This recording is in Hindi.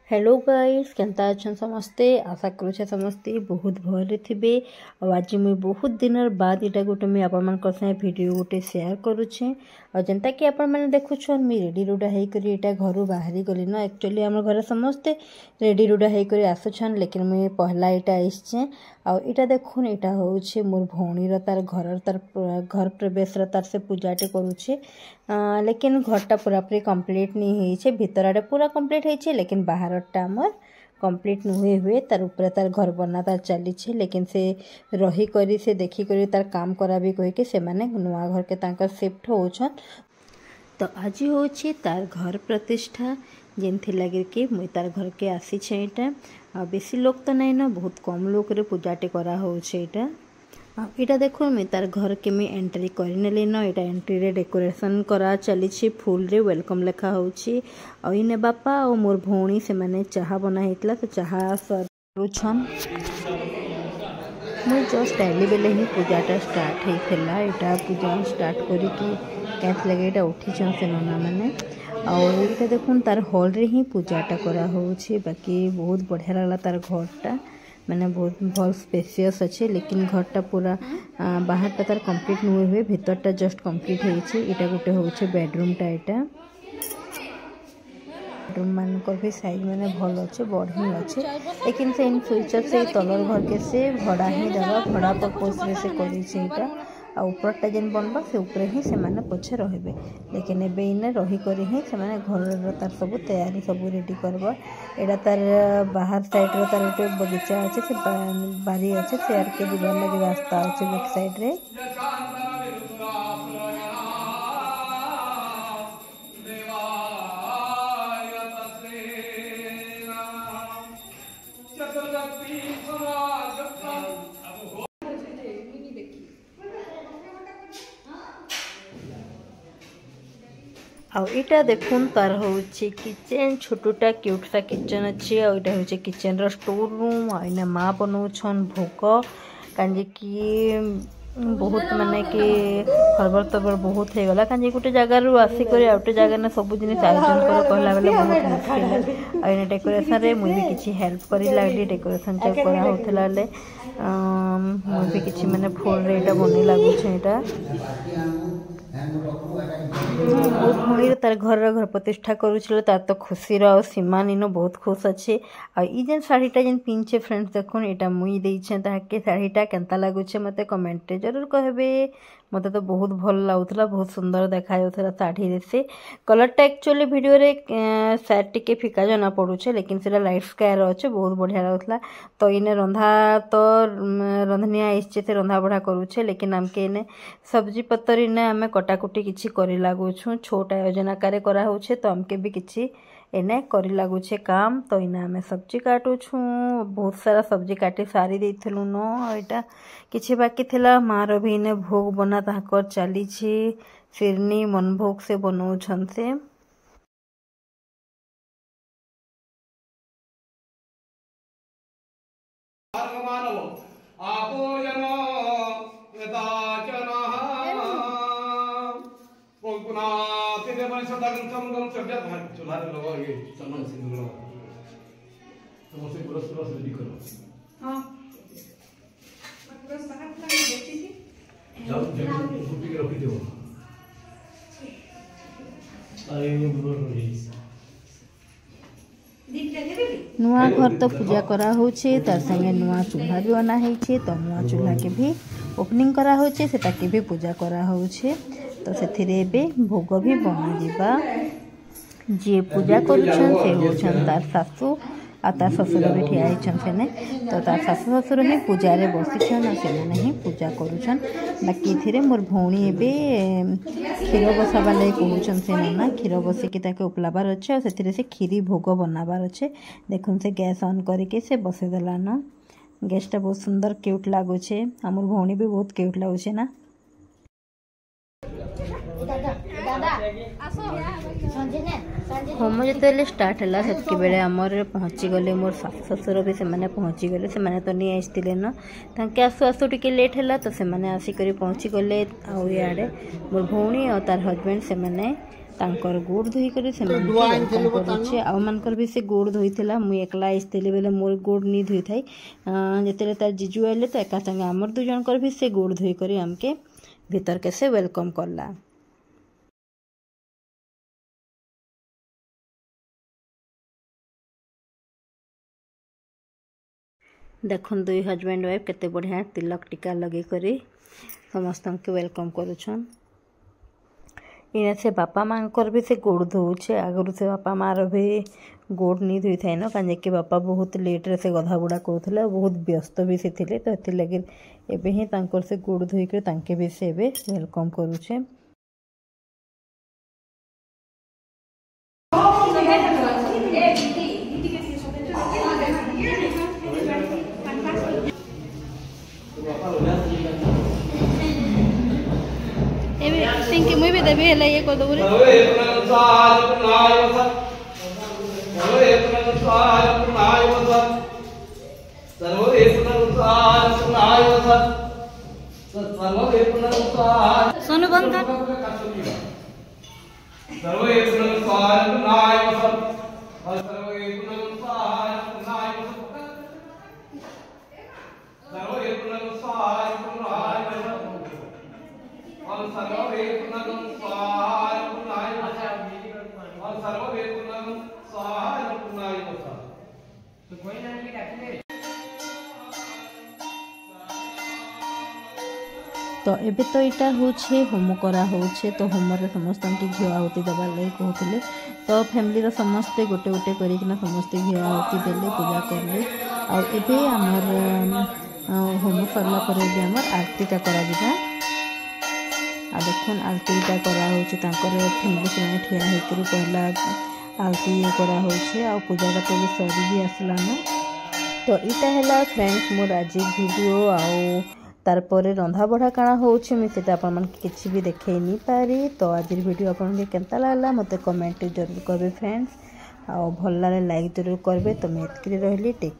हेलो गाइस केनता अच्छन समस्ते आशा करुछे समस्ते बहुत भले थे। आज मुझे बहुत दिन बाद इटा गोटे मुझे आपण भिडियो गोटे शेयर करुचे और जनता कि आपण मैंने देखुन मुझे रेडी रुड़ा होकर इटा घर बाहरी गली न एक्चुअली आम घर समस्ते रेडी रुड़ा होकर आसुछन लेकिन मुझे पहला इटा आसचे आटा देखुन इटा हूँ मोर भौणीर तार घर प्रवेश तार से पूजाटे करुचे लेकिन घरटा पूरापूरी कंप्लीट नहीं है भीतर आड़े पूरा कंप्लीट है लेकिन बाहरटा आमर कंप्लीट नुहे हुए तार ऊपर तार घर बना तार चली लेकिन से रही करी से देखी करी तार काम करा भी कहीकि से माने नुआ घर के तांकर शिफ्ट होछन। तो आज हूँ तार घर प्रतिष्ठा जेनथि लगे कि मुई तार घर के आसी छेटा आ बेसी लोग तो नहीं न बहुत कम लोग रे पूजाटे करा हो छेटा इटा देखो मुई तार घर के मी एंट्री करी नेली न इटा एंट्री रे डेकोरेशन करा चली फुल रे वेलकम लिखा होछि आ इने बापा और मोर भौणी से माने चाहा बना हेतला तो चाहा सरुछन मुई जस्ट आइली बेले ही पूजाटा स्टार्ट हेतला इटा पूजा स्टार्ट करी कि कैथ लगे इटा उठिछन से नना माने और इटा देखुन तार हॉल रे ही पूजाटा करा होछि बाकी बहुत बढ़िया लागला तार घरटा मैंने बहुत भल स्पेसियस अच्छे लेकिन घरटा पूरा बाहरटा तार कंप्लीट नुहे हुए भीतरटा जस्ट कंप्लीट होइछे इटा गोटे होछे बेडरूमटा इटा बेडरूम मानकर भी साइज मैंने भल अच्छे बढ़िया अच्छे लेकिन से इन फ्यूचर से तलर घर के से भड़ा ही देवा भड़ा पर्पज रे से करिछे इटा आ ऊपरटा जेन बनबा से ऊपर ही से माने पछे रहबे लेकिन एबे इने रही करी ही से माने घर तार सब तैयारी सब रेडी करबा एडा तार बाहर साइड रे तार गोटे बगीचा अच्छे से बारी अच्छे चेयर के जीवन लगे रास्ता अच्छे बैक साइड रे आउ इटा देखुन तार होची किचन छोटूटा क्यूट सा किचन अच्छी आटा हूँ किचन रो स्टोर रूम आईना माँ बनाऊन भोग कहीं कि बहुत माने कि खबर तबर बहुत हो गला कहीं गोटे जगार आसिक आउटे जगह ना सब जिन आयोजन कर कहला बेले बहुत मुश्किल आईना डेकोरेशन रे मुझे भी किसी हेल्प करी डेकोरेशन जब करा होतला ले मुझे भी किसी माने फुल रे एटा बनी लागुछ एटा बहुत भौणी तार घर प्रतिष्ठा करुछल तार तो खुशी सीमा नीनो बहुत खुश अच्छे आ जेन शाढ़ीटा जेन पिंचे फ्रेंड्स देखुन एटा मुई देइछे ताके शाढ़ीटा केनता लागुछे मते कमेंट रे जरूर कहबे मते तो बहुत भल लागुतला बहुत सुंदर देखा जाउतला साड़ी रे से कलरटा एक्चुअली वीडियो रे शायद टिके फिका जना पड़ुछे लेकिन सेला लाइट स्काई रो अच्छे बहुत बढ़िया लागुतला तो इने रंधा तो रंधनिया आइछे से रंधा बढ़ा करुछे लेकिन हमके इने सब्जी पत्तर इने हमें कटाकुटी किछि करी लागुछु छोट आयोजन आकार करा होछे तो हमके भी किछि एने करी लागुछे काम तो इना हमें सब्जी काटुछु बहुत सारा सब्जी काटी सारी देइथलु न एटा किछि बाकी थिला मार भी इने भोग बना ताकर चली छी फिरनी मन भोग से बनौछन से नुआ घर तो पूजा करा होछे तार संगे नुआ चूल्हा भी बना होछे तो नुआ चूल्हा के भी ओपनिंग करा होछे सेटा के भी पूजा करा होछे तो सेथिरे बे भोग भी बना जिबा जे पूजा करुछन से होछन तार सासू आ तार ससुर भी ठिया होछन सेने तो तार सासू ससुर ही पूजा रे बसिछन आ सेने ही पूजा करुछन बाकी थिरे मोर भौणी एबे क्षीर बसाबा ले कहउछन से ना क्षीर बसे कि ताके उपलाबार अच्छे और सेथिरे से खीरी भोग बनाबार अच्छे देखुन से गैस ऑन करके से बसे देला न गैसटा बहुत सुंदर क्यूट लागुछे हमर भौणी भी बहुत क्यूट लागुछे ना होम जो स्टार्ट है से बेले आमर पहुँची गले मोर सास ससुर भी से पहुँची गले से तो नहीं आसते न ताके आसु आसु टिके लेट है तो से आसिक पहुँची गले आड़े मोर भौणी और तार हजबैंड से तांकर गोड़ धोई कर से वेलकम करुचे आ मानकर भी से गोड़ धोईला मुई एकला आसती बेले मोर गोड़ नहीं धोई थाई जिते तार जीजू आइले तो एका संगे आमर दु जनकर भी से गोड़ धोई कर आमके भीतर के से वेलकम करला। देखन दुई हजबैंड वाइफ केते बढ़िया तिलक टीका लगे करी समस्त के वेलकम करुछन। इने से बापा मांकर भी से गोड़ धोचे आगु से बापा मार भी गोड़ नहीं धोई थाए ना कहीं कि बापा बहुत लेट रे से गधा बुड़ा करूले बहुत व्यस्त भी से थिले तो एथि लगे एबे ही तांकर से गोड़ धोई के तांके भी से एबे वेलकम करूचे। पिंकी मुई भी देबे हेला ये कर दो रे सोनू बंद कर तो एबे तो इटा होछे होम करा होछे तो होम रे समस्त की घिया आहुति देवार लगे कहते तो फैमिली समस्ते गोटे गोटे करना समस्ते घिया आहुति देले पूजा करले और एबे आमर होम सरला पर भी आमर आरतीटा करा दिबा आ देखुन आरतीटा करा होछे तांकर फैमिली से ठिया हेकरू पहला आरती ये करा होछे आ पूजाटा तो सरी भी आसला ना। तो इटा हैला फ्रेंड्स मोर आज वीडियो आउ तार पर रंधा बढ़ा काଣା होउछे मैं सेटा आपन मन किछि भी देखै नहीं पारी। तो आज वीडियो आपन के केनता लागला मते कमेंट जरूर करबे फ्रेंड्स आ भल लागे लाइक जरूर करबे। तो मैं एतकरी रहली टेक